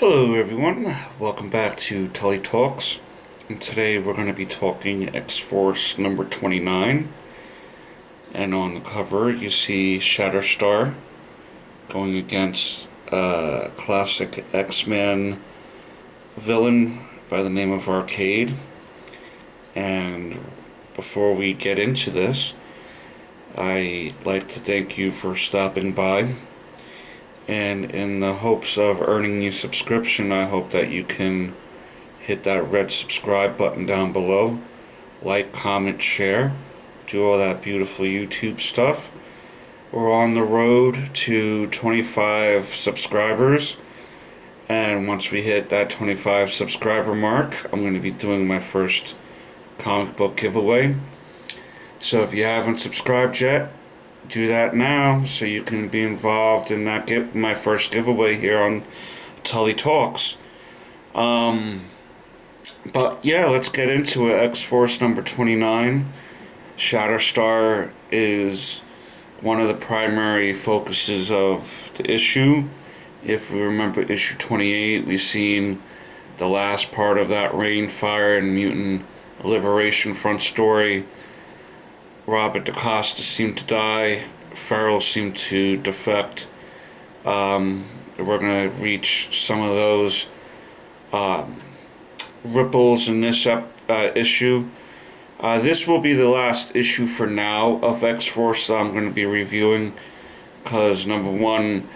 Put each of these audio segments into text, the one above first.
Hello everyone, welcome back to Tully Talks, and today we're going to be talking X-Force number 29, and on the cover you see Shatterstar going against a classic X-Men villain by the name of Arcade. And before we get into this, I'd like to thank you for stopping by. And in the hopes of earning you subscription, I hope that you can hit that red subscribe button down below. Like, comment, share. Do all that beautiful YouTube stuff. We're on the road to 25 subscribers. And once we hit that 25 subscriber mark, I'm going to be doing my first comic book giveaway. So if you haven't subscribed yet, do that now so you can be involved in that my first giveaway here on Tully Talks. But yeah, let's get into it. X-Force number 29. Shatterstar is one of the primary focuses of the issue. If we remember issue 28, we've seen the last part of that Rain, Fire, and Mutant Liberation Front story. Robert DaCosta seemed to die. Farrell seemed to defect. We're going to reach some of those ripples in this issue. This will be the last issue for now of X-Force that I'm going to be reviewing, because number one,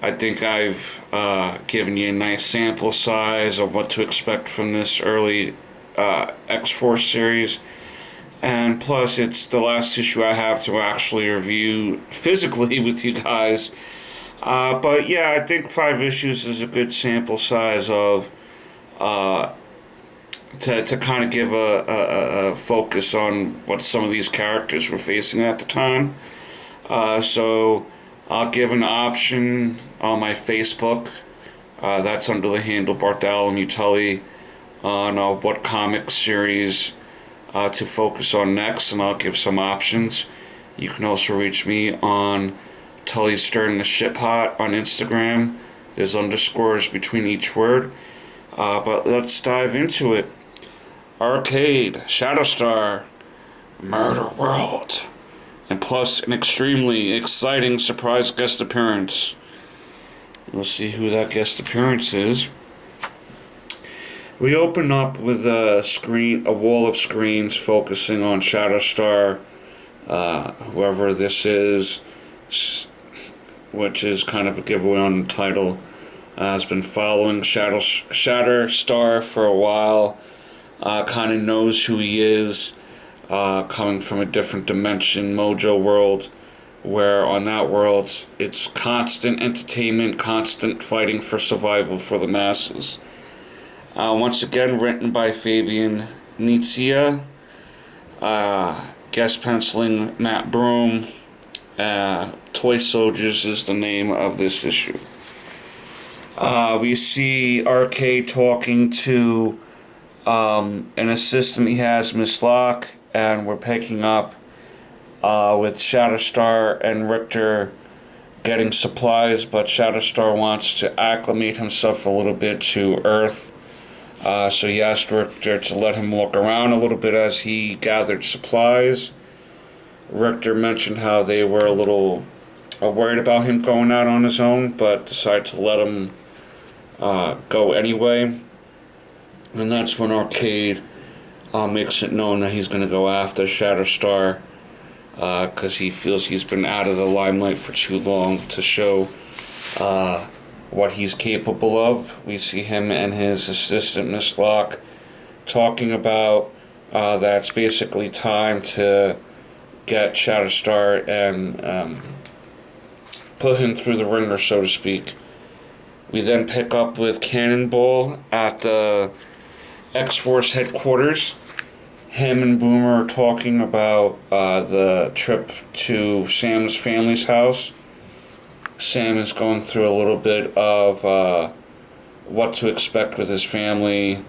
I think I've given you a nice sample size of what to expect from this early X-Force series. And plus, it's the last issue I have to actually review physically with you guys. But yeah, I think 5 issues is a good sample size of to kind of give a focus on what some of these characters were facing at the time. So I'll give an option on my Facebook. That's under the handle Bartholomew Tully, on what comic series to focus on next, and I'll give some options. You can also reach me on Tully Stirring the Shit Pot on Instagram. There's underscores between each word. But let's dive into it. Arcade, Shatterstar, Murder World, and plus an extremely exciting surprise guest appearance. We'll see who that guest appearance is. We open up with a wall of screens focusing on Shatterstar, whoever this is, which is kind of a giveaway on the title, has been following Shatterstar for a while, kind of knows who he is, coming from a different dimension, Mojo World, where on that world it's constant entertainment, constant fighting for survival for the masses. Once again, written by Fabian Nizia, guest penciling Matt Broom. Toy Soldiers is the name of this issue. We see Arcade talking to an assistant he has, Miss Locke, and we're picking up with Shatterstar and Richter getting supplies, but Shatterstar wants to acclimate himself a little bit to Earth. So he asked Richter to let him walk around a little bit as he gathered supplies. Richter mentioned how they were a little worried about him going out on his own, but decided to let him go anyway. And that's when Arcade makes it known that he's going to go after Shatterstar, because he feels he's been out of the limelight for too long to show what he's capable of. We see him and his assistant, Miss Locke, talking about that it's basically time to get Shatterstar and put him through the ringer, so to speak. We then pick up with Cannonball at the X-Force headquarters. Him and Boomer are talking about the trip to Sam's family's house. Sam is going through a little bit of what to expect with his family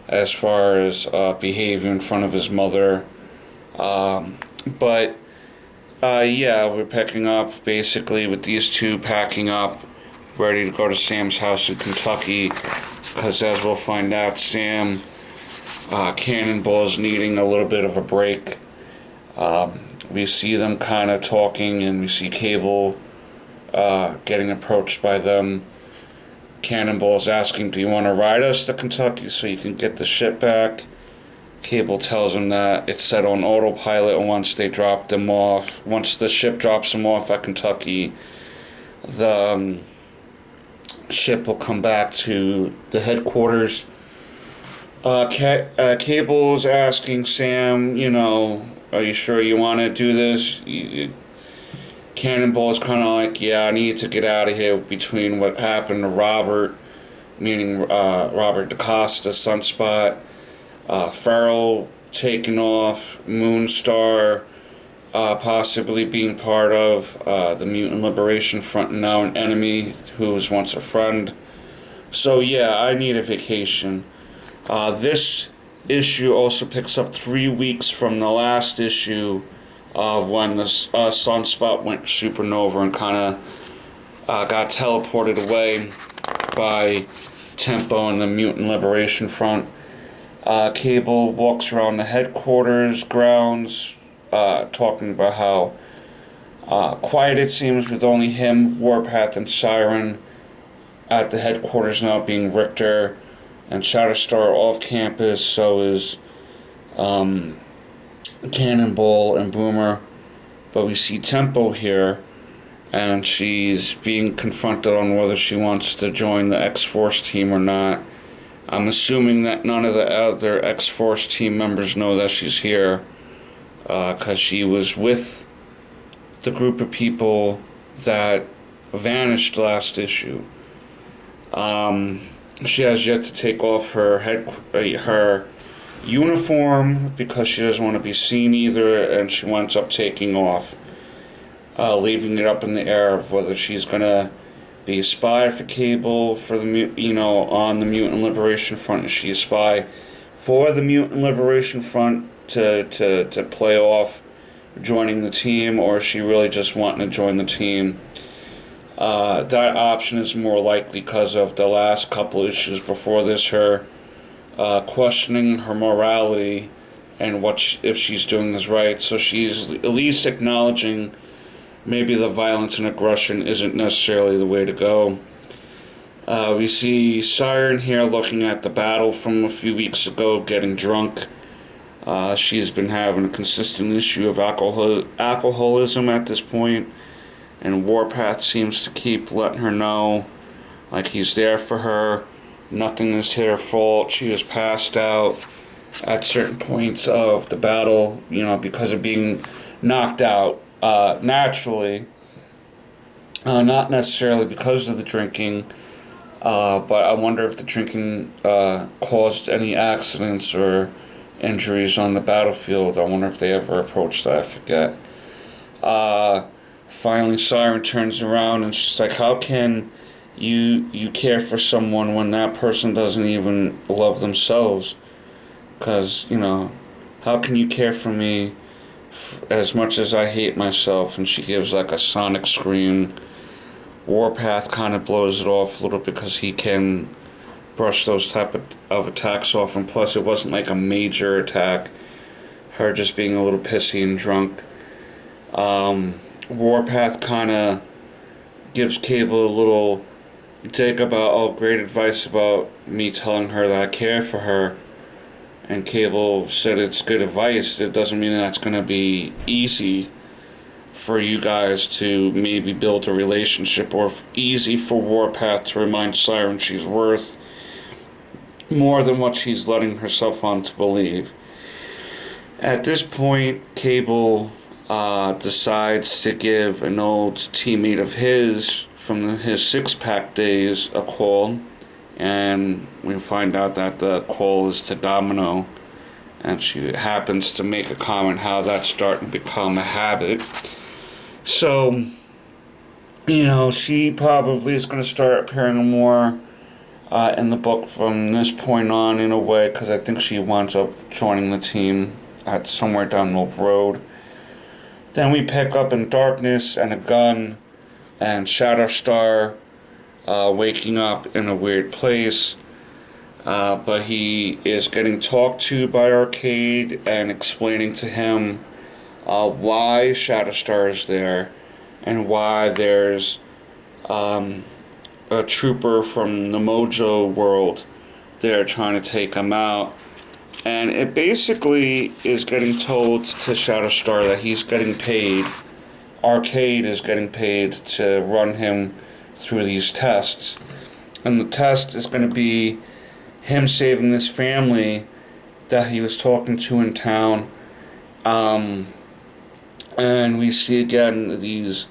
as far as behavior in front of his mother. Yeah, we're picking up basically with these two packing up ready to go to Sam's house in Kentucky, because as we'll find out, Sam Cannonball's needing a little bit of a break. We see them kind of talking, and we see Cable getting approached by them. Cannonball's asking, do you want to ride us to Kentucky so you can get the ship back? Cable tells him that it's set on autopilot, and once they drop them off, once the ship drops them off at Kentucky, the ship will come back to the headquarters. Cable's asking Sam, are you sure you want to do this? Cannonball's kind of like, yeah, I need to get out of here between what happened to Robert, meaning Robert DaCosta, Sunspot, Farrell taking off, Moonstar possibly being part of the Mutant Liberation Front, and now an enemy who was once a friend. So yeah, I need a vacation. This issue also picks up 3 weeks from the last issue of when the Sunspot went supernova and kind of got teleported away by Tempo and the Mutant Liberation Front. Cable walks around the headquarters grounds, talking about how quiet it seems with only him, Warpath, and Siren at the headquarters now, being Richter and Shatterstar off campus. So is Cannonball and Boomer. But we see Tempo here, and she's being confronted on whether she wants to join the X-Force team or not. I'm assuming that none of the other X-Force team members know that she's here, because she was with the group of people that vanished last issue. She has yet to take off her uniform because she doesn't want to be seen either, and she winds up taking off, leaving it up in the air of whether she's gonna be a spy for Cable for the on the Mutant Liberation Front. Is she a spy for the Mutant Liberation Front to play off joining the team, or is she really just wanting to join the team? That option is more likely because of the last couple issues before this, her questioning her morality and if she's doing is right. So she's at least acknowledging maybe the violence and aggression isn't necessarily the way to go. We see Siren here looking at the battle from a few weeks ago, getting drunk. She's been having a consistent issue of alcoholism at this point, and Warpath seems to keep letting her know, like, he's there for her. Nothing is her fault. She was passed out at certain points of the battle, because of being knocked out naturally. Not necessarily because of the drinking, but I wonder if the drinking caused any accidents or injuries on the battlefield. I wonder if they ever approached that. I forget. Finally, Siren turns around and she's like, how can you care for someone when that person doesn't even love themselves? Because, how can you care for me as much as I hate myself? And she gives like a sonic scream. Warpath kind of blows it off a little because he can brush those type of attacks off, and plus it wasn't like a major attack. Her just being a little pissy and drunk. Warpath kind of gives Cable a little take about, great advice about me telling her that I care for her. And Cable said it's good advice. It doesn't mean that's going to be easy for you guys to maybe build a relationship, or easy for Warpath to remind Siren she's worth more than what she's letting herself on to believe. At this point, Cable decides to give an old teammate of his from his six-pack days a call, and we find out that the call is to Domino, and she happens to make a comment how that's starting to become a habit. So, she probably is going to start appearing more in the book from this point on, in a way, because I think she winds up joining the team at somewhere down the road. Then we pick up in Darkness and a gun, and Shatterstar waking up in a weird place. But he is getting talked to by Arcade and explaining to him why Shatterstar is there and why there's a trooper from the Mojo world there trying to take him out. And it basically is getting told to Shatterstar that he's getting paid. Arcade is getting paid to run him through these tests. And the test is going to be him saving this family that he was talking to in town. And we see again these,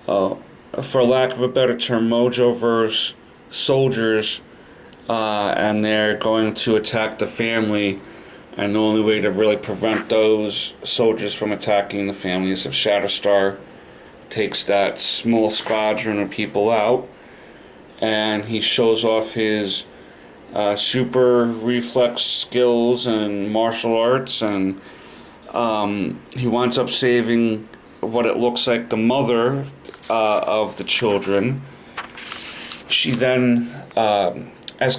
for lack of a better term, Mojoverse soldiers, and they're going to attack the family. And the only way to really prevent those soldiers from attacking the family is if Shatterstar takes that small squadron of people out. And he shows off his super reflex skills and martial arts, and he winds up saving what it looks like the mother of the children. She then, as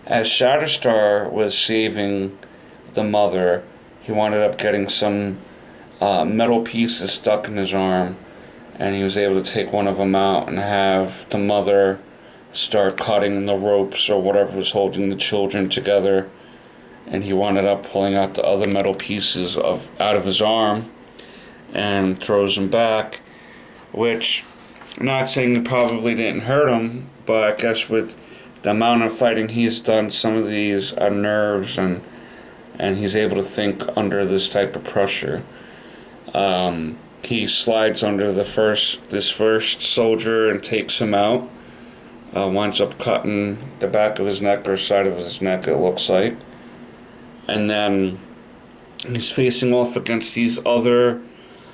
as Shatterstar was saving the mother, he wound up getting some metal pieces stuck in his arm, and he was able to take one of them out and have the mother start cutting the ropes or whatever was holding the children together. And he wound up pulling out the other metal pieces out of his arm and throws them back, which, I'm not saying it probably didn't hurt him, but I guess with the amount of fighting he's done, some of these are nerves, and he's able to think under this type of pressure. He slides under this first soldier and takes him out. Winds up cutting the back of his neck or side of his neck, it looks like. And then he's facing off against these other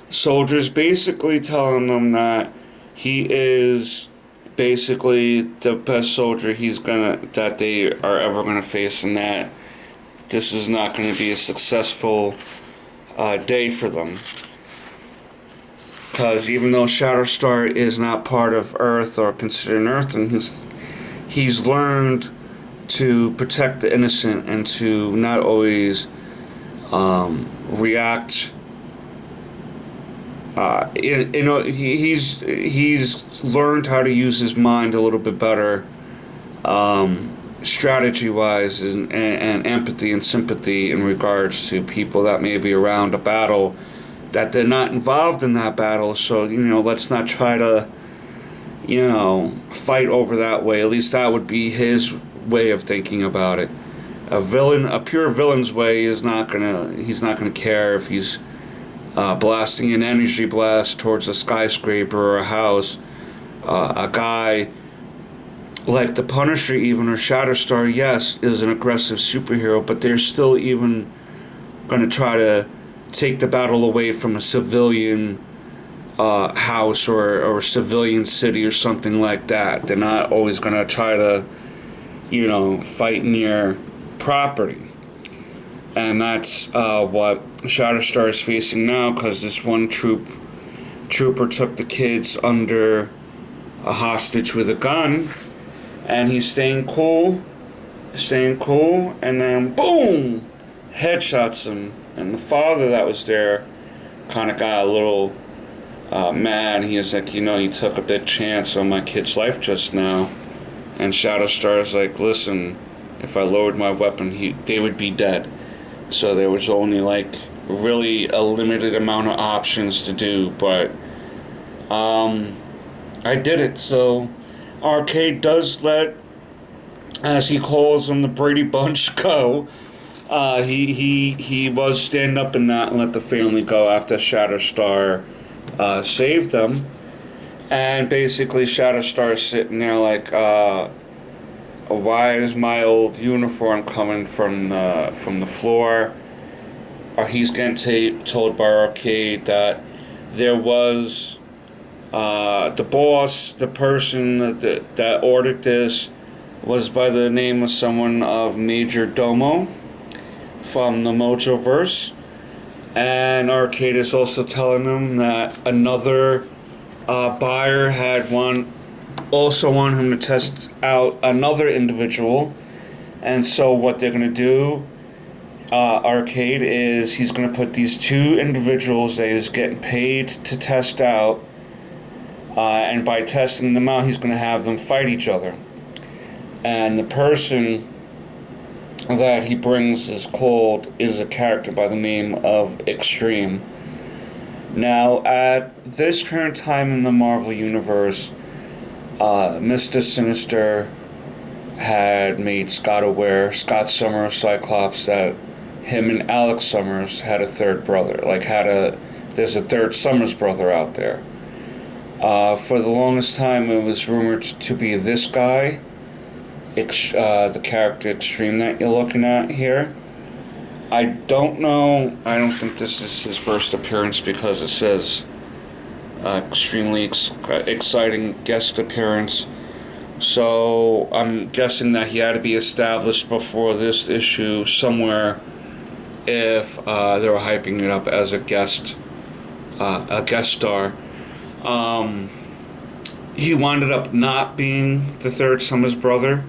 soldiers, basically telling them that he is basically the best soldier that they are ever gonna face, and that this is not gonna be a successful day for them. Because even though Shatterstar is not part of Earth or considered an Earthling, he's learned to protect the innocent and to not always react. He's learned how to use his mind a little bit better, strategy-wise, and empathy and sympathy in regards to people that may be around a battle that they're not involved in that battle. So, let's not try to, fight over that way. At least that would be his way of thinking about it. A pure villain's way he's not gonna care if he's blasting an energy blast towards a skyscraper or a house. A guy like the Punisher even, or Shatterstar, yes, is an aggressive superhero, but they're still even gonna try to take the battle away from a civilian house or a civilian city or something like that. They're not always gonna try to fight near property. And that's what Shatterstar is facing now, because this one trooper took the kids under a hostage with a gun, and he's staying cool, and then boom, headshots him. And the father that was there kind of got a little mad. He was like, you took a big chance on my kid's life just now. And Shatterstar's like, listen, if I lowered my weapon, they would be dead. So there was only really a limited amount of options to do, but I did it. So Arcade does let, as he calls them, the Brady Bunch go. He was stand up in that and let the family go after Shatterstar saved them. And basically Shatterstar's sitting there like, why is my old uniform coming from the floor? Or he's getting told by Arcade that there was the boss, the person that ordered this, was by the name of someone of Major Domo from the Mojoverse. And Arcade is also telling him that another Buyer had also wanted him to test out another individual, and so what they're gonna do, Arcade, is he's gonna put these two individuals that he's getting paid to test out, and by testing them out, he's gonna have them fight each other. And the person that he brings is a character by the name of Extreme. Now, at this current time in the Marvel Universe, Mr. Sinister had made Scott Summers, Cyclops, that him and Alex Summers had a third brother. There's a third Summers brother out there. For the longest time, it was rumored to be this guy, the character Extreme that you're looking at here. I don't know. I don't think this is his first appearance because it says extremely exciting guest appearance. So I'm guessing that he had to be established before this issue somewhere if they were hyping it up as a guest star. He wound up not being the third Summers brother.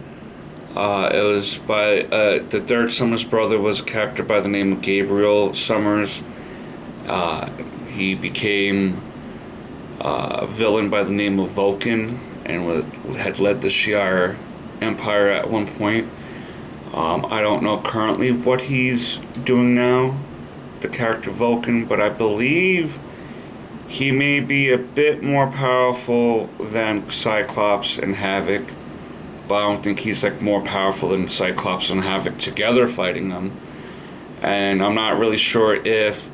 It was by the third Summers brother was a character by the name of Gabriel Summers. He became a villain by the name of Vulcan and had led the Shi'ar Empire at one point. I don't know currently what he's doing now, the character Vulcan, but I believe he may be a bit more powerful than Cyclops and Havoc, but I don't think he's more powerful than Cyclops and Havoc together fighting them. And I'm not really sure if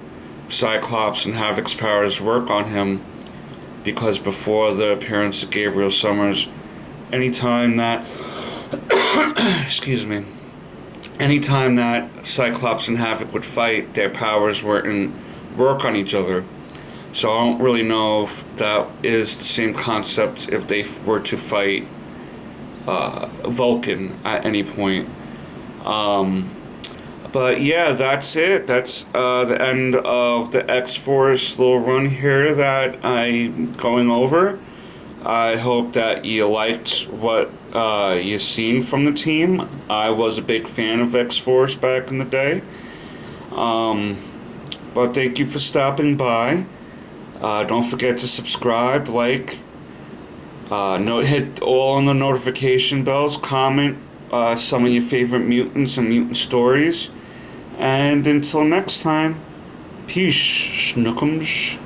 Cyclops and Havoc's powers work on him, because before the appearance of Gabriel Summers, anytime that anytime that Cyclops and Havoc would fight, their powers wouldn't work on each other. So I don't really know if that is the same concept if they were to fight Vulcan at any point. But yeah, that's it. That's the end of the X-Force little run here that I'm going over. I hope that you liked what you've seen from the team. I was a big fan of X-Force back in the day. But thank you for stopping by. Don't forget to subscribe, hit all on the notification bells, comment some of your favorite mutants and mutant stories. And until next time, peace, snookums.